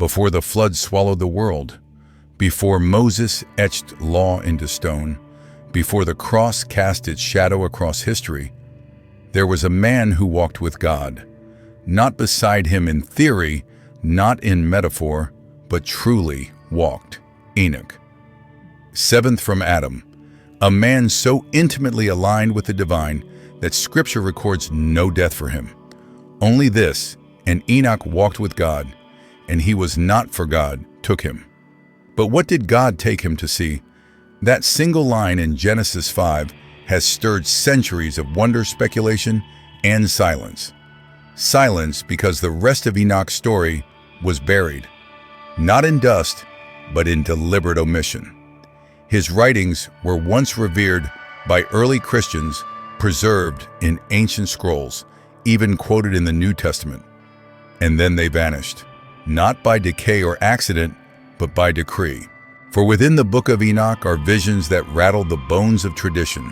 before the flood swallowed the world, before Moses etched law into stone, before the cross cast its shadow across history, there was a man who walked with God, not beside him in theory, not in metaphor, but truly walked. Enoch. Seventh from Adam, a man so intimately aligned with the divine that Scripture records no death for him. Only this, and Enoch walked with God, and he was not, for God took him. But what did God take him to see? That single line in Genesis 5 has stirred centuries of wonder, speculation, and silence. Silence because the rest of Enoch's story was buried, not in dust, but in deliberate omission. His writings were once revered by early Christians, preserved in ancient scrolls, even quoted in the New Testament. And then they vanished, not by decay or accident, but by decree. For within the Book of Enoch are visions that rattle the bones of tradition,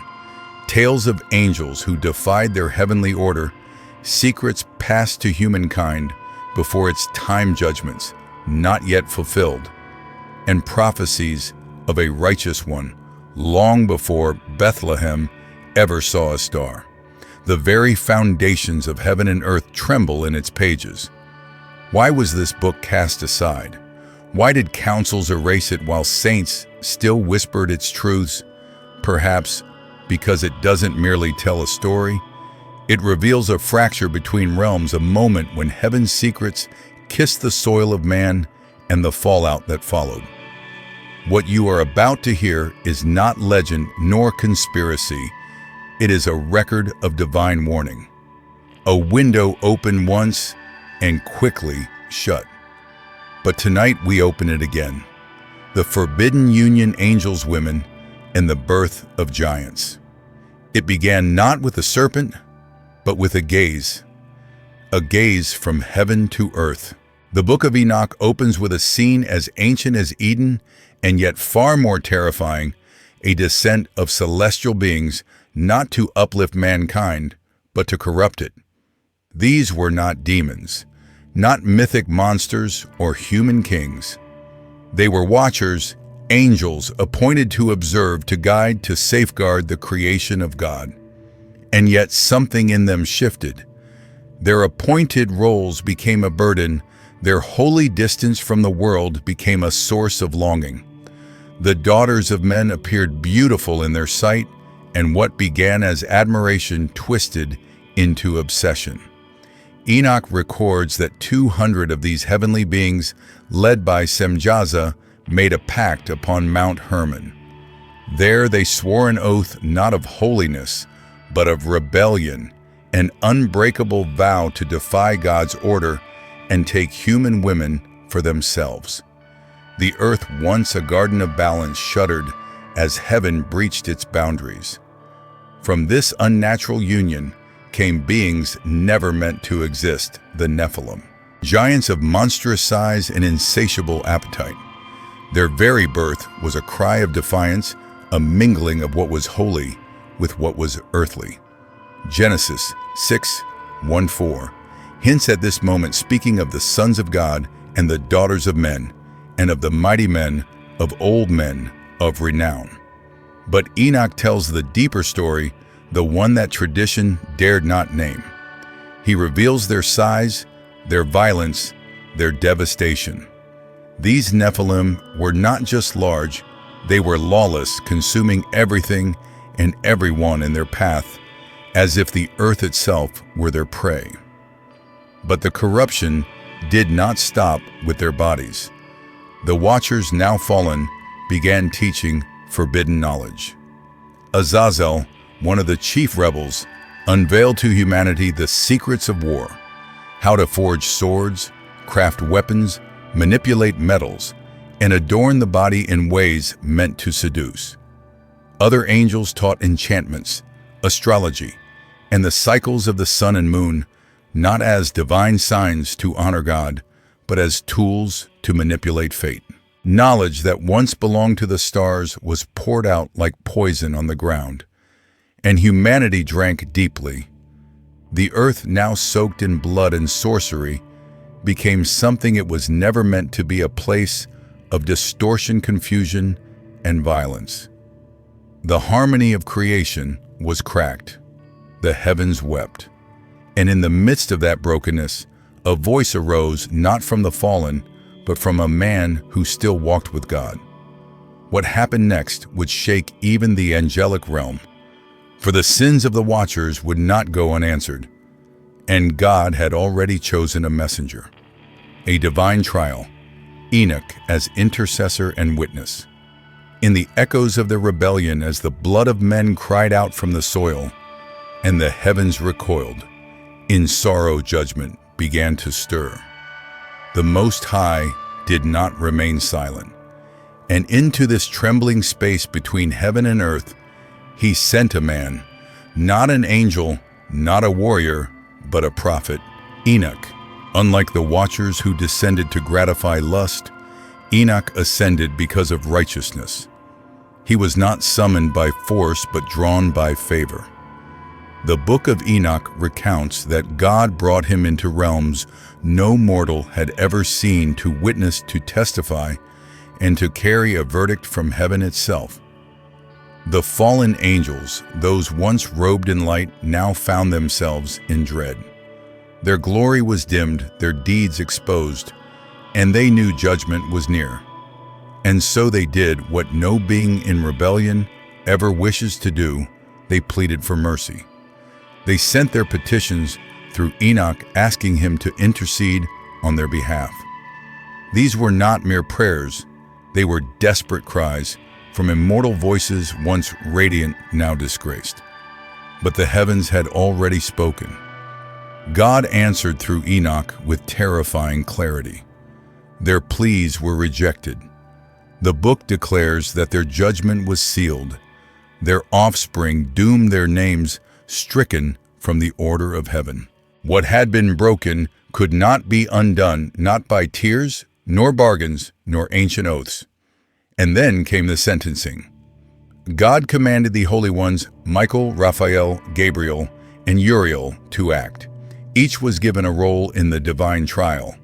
tales of angels who defied their heavenly order, secrets passed to humankind before its time judgments, not yet fulfilled, and prophecies of a righteous one, long before Bethlehem ever saw a star. The very foundations of heaven and earth tremble in its pages. Why was this book cast aside? Why did councils erase it while saints still whispered its truths? Perhaps because it doesn't merely tell a story. It reveals a fracture between realms, a moment when heaven's secrets kissed the soil of man and the fallout that followed. What you are about to hear is not legend nor conspiracy. It is a record of divine warning. A window opened once and quickly shut. But tonight we open it again. The forbidden union, angels, women, and the birth of giants. It began not with a serpent, but with a gaze from heaven to earth. The Book of Enoch opens with a scene as ancient as Eden, and yet far more terrifying, a descent of celestial beings, not to uplift mankind, but to corrupt it. These were not demons, not mythic monsters or human kings. They were watchers, angels appointed to observe, to guide, to safeguard the creation of God. And yet something in them shifted. Their appointed roles became a burden. Their holy distance from the world became a source of longing. The daughters of men appeared beautiful in their sight, and what began as admiration twisted into obsession. Enoch records that 200 of these heavenly beings, led by Semjaza, made a pact upon Mount Hermon. There they swore an oath not of holiness, but of rebellion, an unbreakable vow to defy God's order and take human women for themselves. The earth, once a garden of balance, shuddered as heaven breached its boundaries. From this unnatural union came beings never meant to exist, the Nephilim, giants of monstrous size and insatiable appetite. Their very birth was a cry of defiance, a mingling of what was holy with what was earthly. Genesis 6:1-4 hints at this moment, speaking of the sons of God and the daughters of men, and of the mighty men of old, men of renown. But Enoch tells the deeper story, the one that tradition dared not name. He reveals their size, their violence, their devastation. These Nephilim were not just large, they were lawless, consuming everything and everyone in their path, as if the earth itself were their prey. But the corruption did not stop with their bodies. The Watchers, now fallen, began teaching forbidden knowledge. Azazel, one of the chief rebels, unveiled to humanity the secrets of war, how to forge swords, craft weapons, manipulate metals, and adorn the body in ways meant to seduce. Other angels taught enchantments, astrology, and the cycles of the sun and moon, not as divine signs to honor God, but as tools to manipulate fate. Knowledge that once belonged to the stars was poured out like poison on the ground, and humanity drank deeply. The earth, now soaked in blood and sorcery, became something it was never meant to be, a place of distortion, confusion, and violence. The harmony of creation was cracked. The heavens wept. And in the midst of that brokenness, a voice arose not from the fallen, but from a man who still walked with God. What happened next would shake even the angelic realm, for the sins of the watchers would not go unanswered, and God had already chosen a messenger, a divine trial, Enoch as intercessor and witness. In the echoes of the rebellion, as the blood of men cried out from the soil, and the heavens recoiled, in sorrow judgment began to stir. The Most High did not remain silent, and into this trembling space between heaven and earth, he sent a man, not an angel, not a warrior, but a prophet, Enoch. Unlike the watchers who descended to gratify lust, Enoch ascended because of righteousness. He was not summoned by force, but drawn by favor. The Book of Enoch recounts that God brought him into realms no mortal had ever seen, to witness, to testify, and to carry a verdict from heaven itself. The fallen angels, those once robed in light, now found themselves in dread. Their glory was dimmed, their deeds exposed, and they knew judgment was near. And so they did what no being in rebellion ever wishes to do: they pleaded for mercy. They sent their petitions through Enoch, asking him to intercede on their behalf. These were not mere prayers, they were desperate cries from immortal voices once radiant, now disgraced. But the heavens had already spoken. God answered through Enoch with terrifying clarity. Their pleas were rejected. The book declares that their judgment was sealed, their offspring doomed, their names stricken from the order of heaven. What had been broken could not be undone, not by tears, nor bargains, nor ancient oaths. And then came the sentencing. God commanded the holy ones, Michael, Raphael, Gabriel, and Uriel, to act. Each was given a role in the divine trial.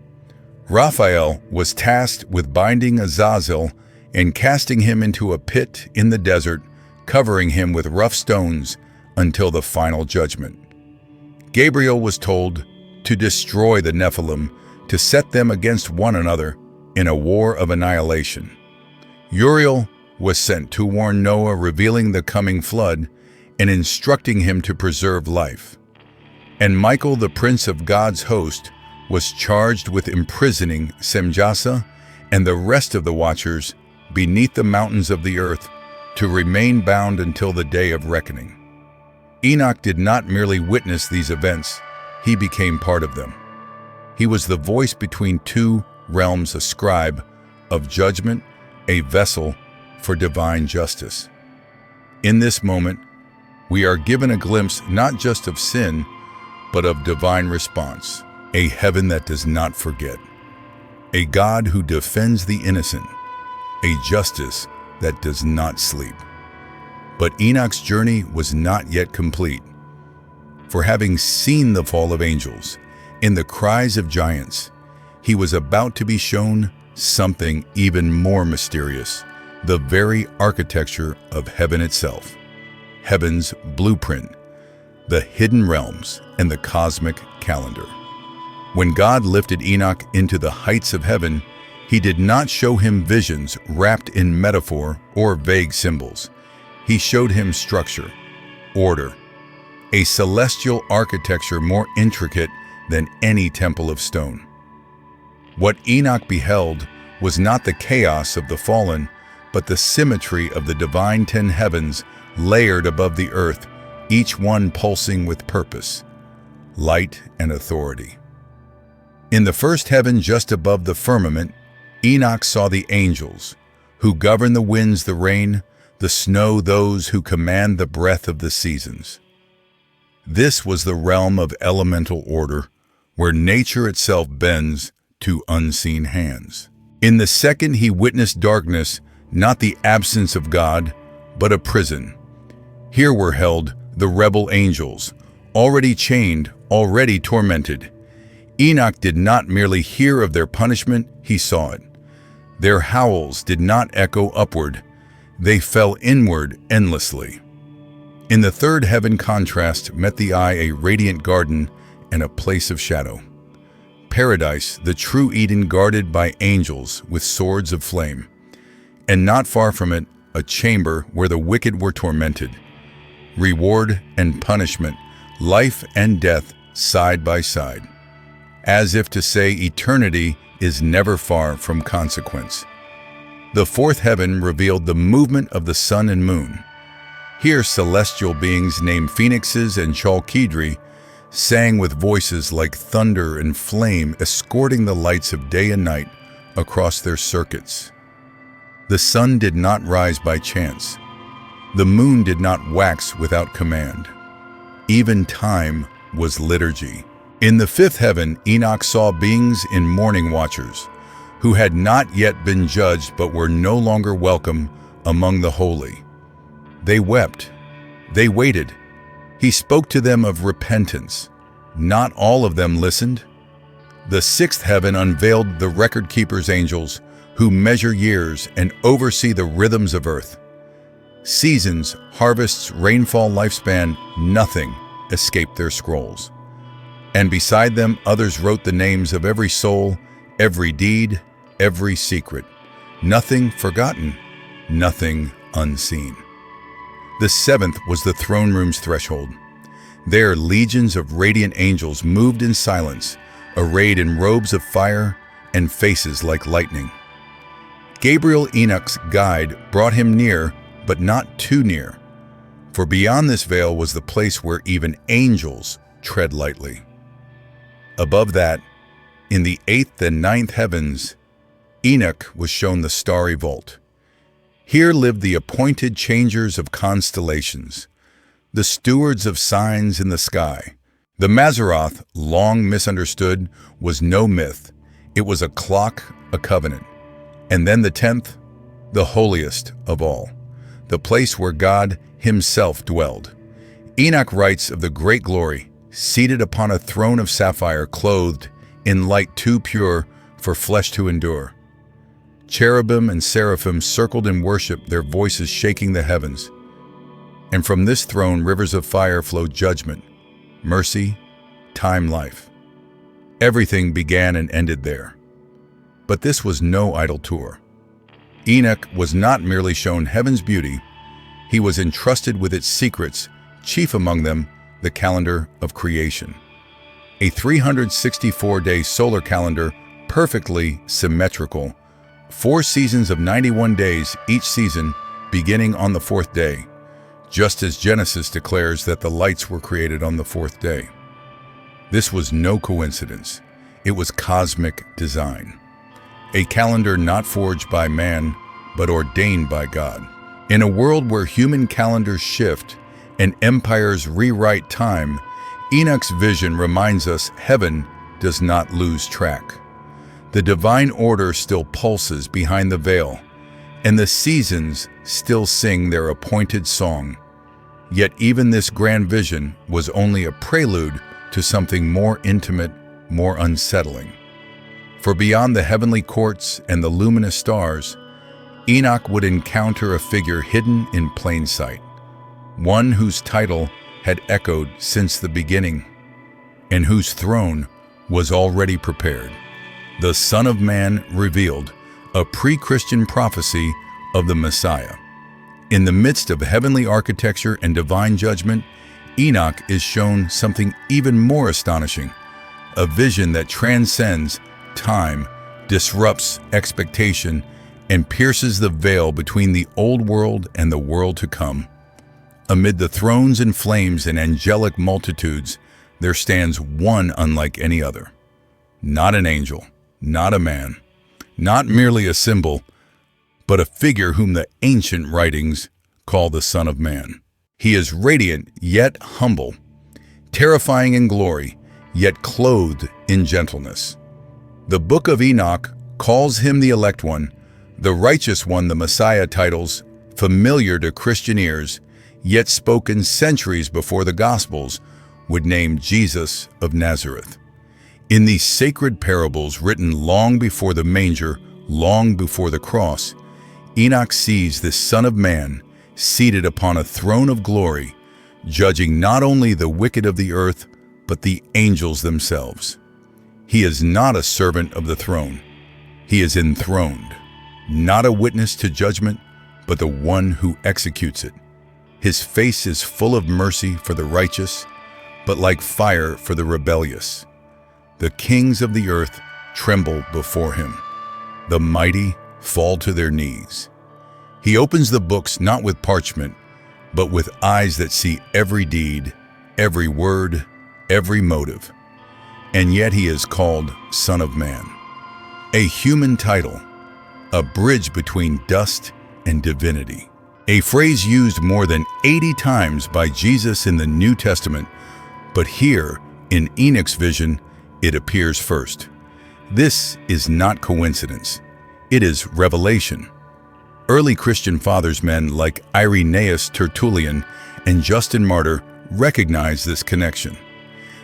Raphael was tasked with binding Azazel and casting him into a pit in the desert, covering him with rough stones until the final judgment. Gabriel was told to destroy the Nephilim, to set them against one another in a war of annihilation. Uriel was sent to warn Noah, revealing the coming flood and instructing him to preserve life. And Michael, the prince of God's host, was charged with imprisoning Semjasa and the rest of the watchers beneath the mountains of the earth, to remain bound until the day of reckoning. Enoch did not merely witness these events, he became part of them. He was the voice between two realms, a scribe of judgment, a vessel for divine justice. In this moment, we are given a glimpse not just of sin, but of divine response, a heaven that does not forget, a God who defends the innocent, a justice that does not sleep. But Enoch's journey was not yet complete. For having seen the fall of angels, in the cries of giants, he was about to be shown something even more mysterious, the very architecture of heaven itself, heaven's blueprint, the hidden realms, and the cosmic calendar. When God lifted Enoch into the heights of heaven, he did not show him visions wrapped in metaphor or vague symbols. He showed him structure, order, a celestial architecture more intricate than any temple of stone. What Enoch beheld was not the chaos of the fallen, but the symmetry of the divine 10 heavens layered above the earth, each one pulsing with purpose, light, and authority. In the first heaven, just above the firmament, Enoch saw the angels, who govern the winds, the rain, the snow, those who command the breath of the seasons. This was the realm of elemental order, where nature itself bends to unseen hands. In the second, he witnessed darkness, not the absence of God, but a prison. Here were held the rebel angels, already chained, already tormented. Enoch did not merely hear of their punishment, he saw it. Their howls did not echo upward, they fell inward endlessly. In the third heaven contrast met the eye a radiant garden and a place of shadow. Paradise, the true Eden guarded by angels with swords of flame. And not far from it, a chamber where the wicked were tormented. Reward and punishment, life and death side by side. As if to say eternity is never far from consequence. The fourth heaven revealed the movement of the sun and moon. Here celestial beings named phoenixes and chalkidri sang with voices like thunder and flame, escorting the lights of day and night across their circuits. The sun did not rise by chance. The moon did not wax without command. Even time was liturgy. In the fifth heaven, Enoch saw beings in morning watchers, who had not yet been judged but were no longer welcome among the holy. They wept. They waited. He spoke to them of repentance. Not all of them listened. The sixth heaven unveiled the record-keepers' angels, who measure years and oversee the rhythms of earth. Seasons, harvests, rainfall, lifespan, nothing escaped their scrolls. And beside them, others wrote the names of every soul, every deed, every secret. Nothing forgotten, nothing unseen. The seventh was the throne room's threshold. There, legions of radiant angels moved in silence, arrayed in robes of fire and faces like lightning. Gabriel, Enoch's guide, brought him near, but not too near, for beyond this veil was the place where even angels tread lightly. Above that, in the eighth and ninth heavens, Enoch was shown the starry vault. Here lived the appointed changers of constellations, the stewards of signs in the sky. The Mazzaroth, long misunderstood, was no myth. It was a clock, a covenant. And then the 10th, the holiest of all, the place where God himself dwelled. Enoch writes of the great glory, seated upon a throne of sapphire, clothed in light too pure for flesh to endure. Cherubim and seraphim circled in worship, their voices shaking the heavens. And from this throne rivers of fire flowed judgment, mercy, time, life. Everything began and ended there. But this was no idle tour. Enoch was not merely shown heaven's beauty, he was entrusted with its secrets, chief among them the calendar of creation. A 364-day solar calendar, perfectly symmetrical, 4 seasons of 91 days, each season beginning on the 4th day, just as Genesis declares that the lights were created on the 4th day. This was no coincidence. It was cosmic design. A calendar not forged by man, but ordained by God. In a world where human calendars shift and empires rewrite time, Enoch's vision reminds us heaven does not lose track. The divine order still pulses behind the veil, and the seasons still sing their appointed song. Yet even this grand vision was only a prelude to something more intimate, more unsettling. For beyond the heavenly courts and the luminous stars, Enoch would encounter a figure hidden in plain sight, one whose title had echoed since the beginning, and whose throne was already prepared. The Son of Man revealed, a pre-Christian prophecy of the Messiah. In the midst of heavenly architecture and divine judgment, Enoch is shown something even more astonishing, a vision that transcends time, disrupts expectation, and pierces the veil between the old world and the world to come. Amid the thrones and flames and angelic multitudes, there stands one unlike any other. Not an angel, not a man, not merely a symbol, but a figure whom the ancient writings call the Son of Man. He is radiant yet humble, terrifying in glory, yet clothed in gentleness. The Book of Enoch calls him the Elect One, the Righteous One. The Messiah titles, familiar to Christian ears, yet spoken centuries before the Gospels, would name Jesus of Nazareth. In these sacred parables written long before the manger, long before the cross, Enoch sees this Son of Man seated upon a throne of glory, judging not only the wicked of the earth, but the angels themselves. He is not a servant of the throne. He is enthroned, not a witness to judgment, but the one who executes it. His face is full of mercy for the righteous, but like fire for the rebellious. The kings of the earth tremble before him. The mighty fall to their knees. He opens the books not with parchment, but with eyes that see every deed, every word, every motive. And yet he is called Son of Man. A human title, a bridge between dust and divinity. A phrase used more than 80 times by Jesus in the New Testament, but here, in Enoch's vision, it appears first. This is not coincidence. It is revelation. Early Christian fathers, men like Irenaeus Tertullian and Justin Martyr, recognized this connection.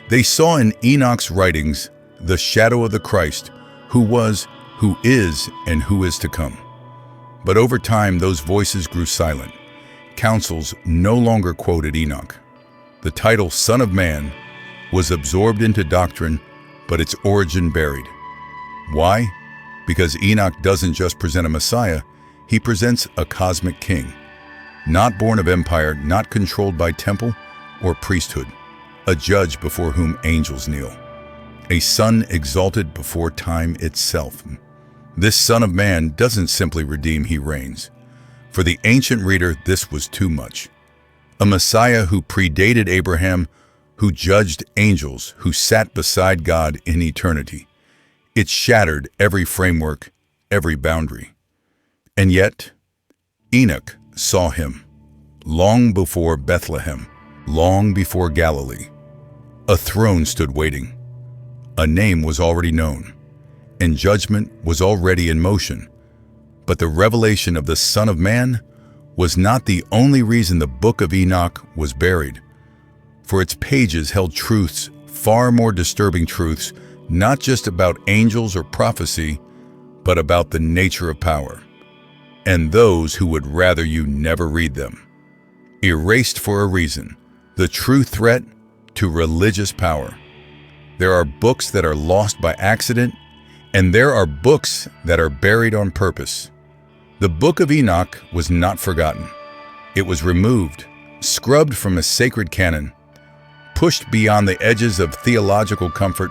They saw in Enoch's writings the shadow of the Christ, who was, who is, and who is to come. But over time, those voices grew silent. Councils no longer quoted Enoch. The title Son of Man was absorbed into doctrine, but its origin buried. Why? Because Enoch doesn't just present a Messiah, he presents a cosmic king, not born of empire, not controlled by temple or priesthood, a judge before whom angels kneel, a son exalted before time itself. This Son of Man doesn't simply redeem, he reigns. For the ancient reader, this was too much. A Messiah who predated Abraham, who judged angels, who sat beside God in eternity. It shattered every framework, every boundary. And yet, Enoch saw him, long before Bethlehem, long before Galilee. A throne stood waiting. A name was already known, and judgment was already in motion. But the revelation of the Son of Man was not the only reason the Book of Enoch was buried. For its pages held truths, far more disturbing truths, not just about angels or prophecy, but about the nature of power, and those who would rather you never read them. Erased for a reason, the true threat to religious power. There are books that are lost by accident, and there are books that are buried on purpose. The Book of Enoch was not forgotten. It was removed, scrubbed from a sacred canon, pushed beyond the edges of theological comfort.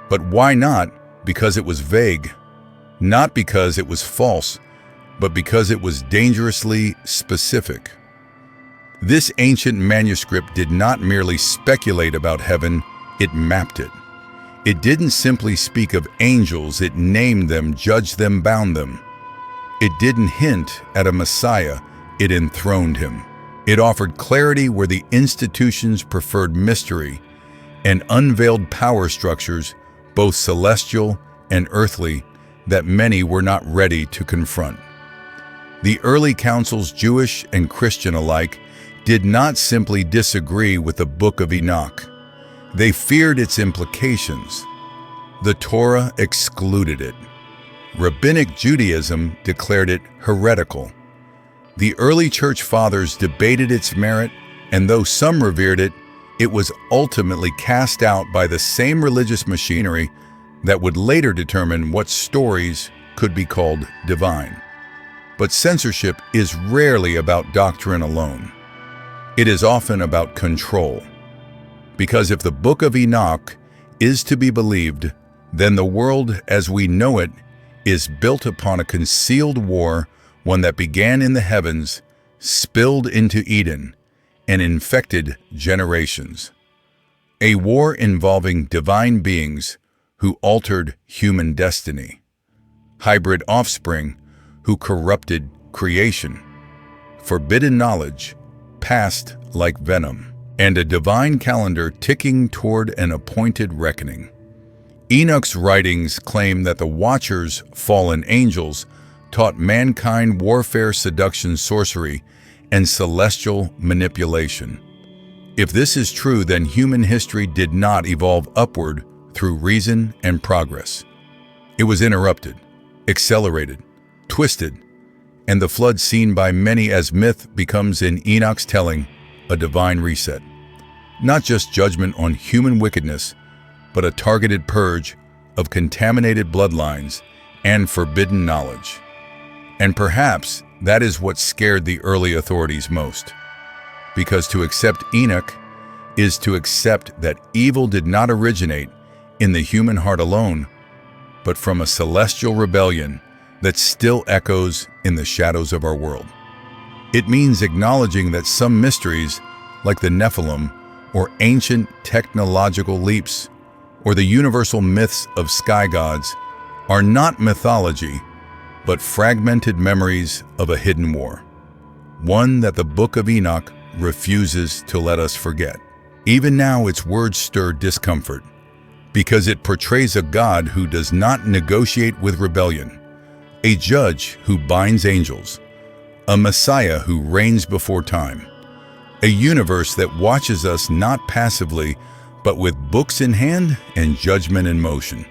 But why not? Because it was vague. Not because it was false, but because it was dangerously specific. This ancient manuscript did not merely speculate about heaven, it mapped it. It didn't simply speak of angels, it named them, judged them, bound them. It didn't hint at a Messiah, it enthroned him. It offered clarity where the institutions preferred mystery, and unveiled power structures, both celestial and earthly, that many were not ready to confront. The early councils, Jewish and Christian alike, did not simply disagree with the Book of Enoch. They feared its implications. The Torah excluded it. Rabbinic Judaism declared it heretical. The early church fathers debated its merit, and though some revered it, it was ultimately cast out by the same religious machinery that would later determine what stories could be called divine. But censorship is rarely about doctrine alone. It is often about control. Because if the Book of Enoch is to be believed, then the world as we know it is built upon a concealed war, one that began in the heavens, spilled into Eden, and infected generations. A war involving divine beings who altered human destiny, hybrid offspring who corrupted creation, forbidden knowledge passed like venom, and a divine calendar ticking toward an appointed reckoning. Enoch's writings claim that the Watchers, fallen angels, taught mankind warfare, seduction, sorcery, and celestial manipulation. If this is true, then human history did not evolve upward through reason and progress. It was interrupted, accelerated, twisted, and the flood seen by many as myth becomes in Enoch's telling a divine reset. Not just judgment on human wickedness, but a targeted purge of contaminated bloodlines and forbidden knowledge. And perhaps that is what scared the early authorities most. Because to accept Enoch is to accept that evil did not originate in the human heart alone, but from a celestial rebellion that still echoes in the shadows of our world. It means acknowledging that some mysteries, like the Nephilim, or ancient technological leaps, or the universal myths of sky gods, are not mythology, but fragmented memories of a hidden war, one that the Book of Enoch refuses to let us forget. Even now, its words stir discomfort, because it portrays a God who does not negotiate with rebellion, a judge who binds angels, a Messiah who reigns before time, a universe that watches us not passively, but with books in hand and judgment in motion.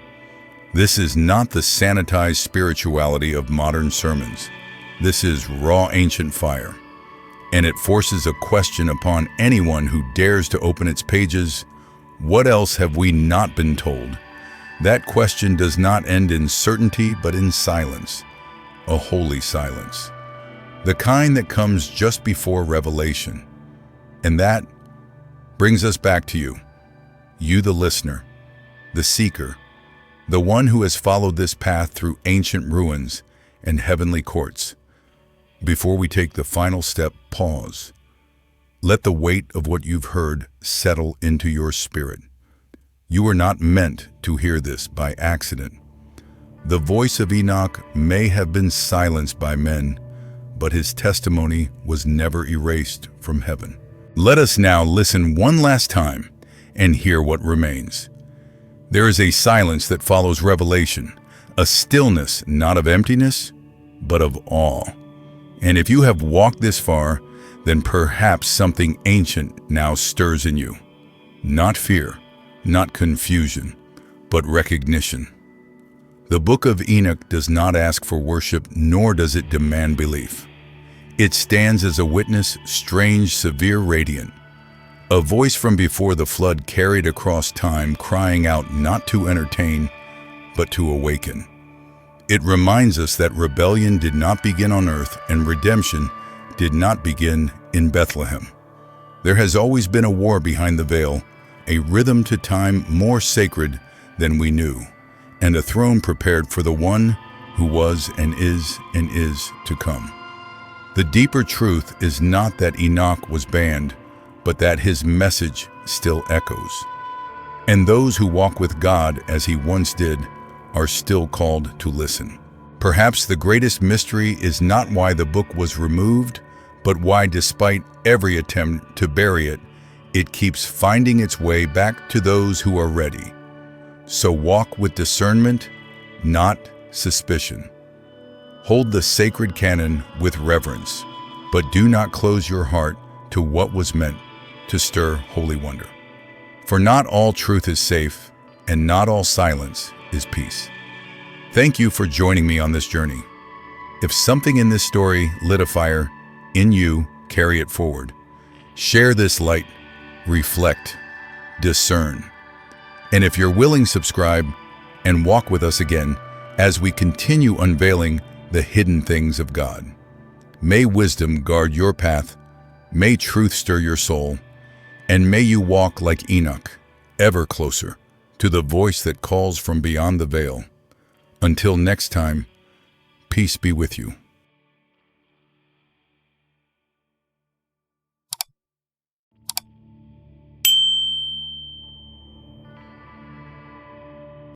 This is not the sanitized spirituality of modern sermons. This is raw ancient fire, and it forces a question upon anyone who dares to open its pages. What else have we not been told? That question does not end in certainty, but in silence, a holy silence, the kind that comes just before revelation. And that brings us back to you the listener, the seeker, the one who has followed this path through ancient ruins and heavenly courts. Before we take the final step, pause. Let the weight of what you've heard settle into your spirit. You were not meant to hear this by accident. The voice of Enoch may have been silenced by men, but his testimony was never erased from heaven. Let us now listen one last time and hear what remains. There is a silence that follows revelation, a stillness not of emptiness, but of awe. And if you have walked this far, then perhaps something ancient now stirs in you. Not fear, not confusion, but recognition. The Book of Enoch does not ask for worship, nor does it demand belief. It stands as a witness, strange, severe, radiant. A voice from before the flood carried across time, crying out not to entertain, but to awaken. It reminds us that rebellion did not begin on earth and redemption did not begin in Bethlehem. There has always been a war behind the veil, a rhythm to time more sacred than we knew, and a throne prepared for the one who was and is to come. The deeper truth is not that Enoch was banned, but that his message still echoes. And those who walk with God as he once did are still called to listen. Perhaps the greatest mystery is not why the book was removed, but why, despite every attempt to bury it, it keeps finding its way back to those who are ready. So walk with discernment, not suspicion. Hold the sacred canon with reverence, but do not close your heart to what was meant to stir holy wonder. For not all truth is safe, and not all silence is peace. Thank you for joining me on this journey. If something in this story lit a fire in you, carry it forward. Share this light, reflect, discern. And if you're willing, subscribe and walk with us again as we continue unveiling the hidden things of God. May wisdom guard your path, may truth stir your soul, and may you walk like Enoch, ever closer to the voice that calls from beyond the veil. Until next time, peace be with you.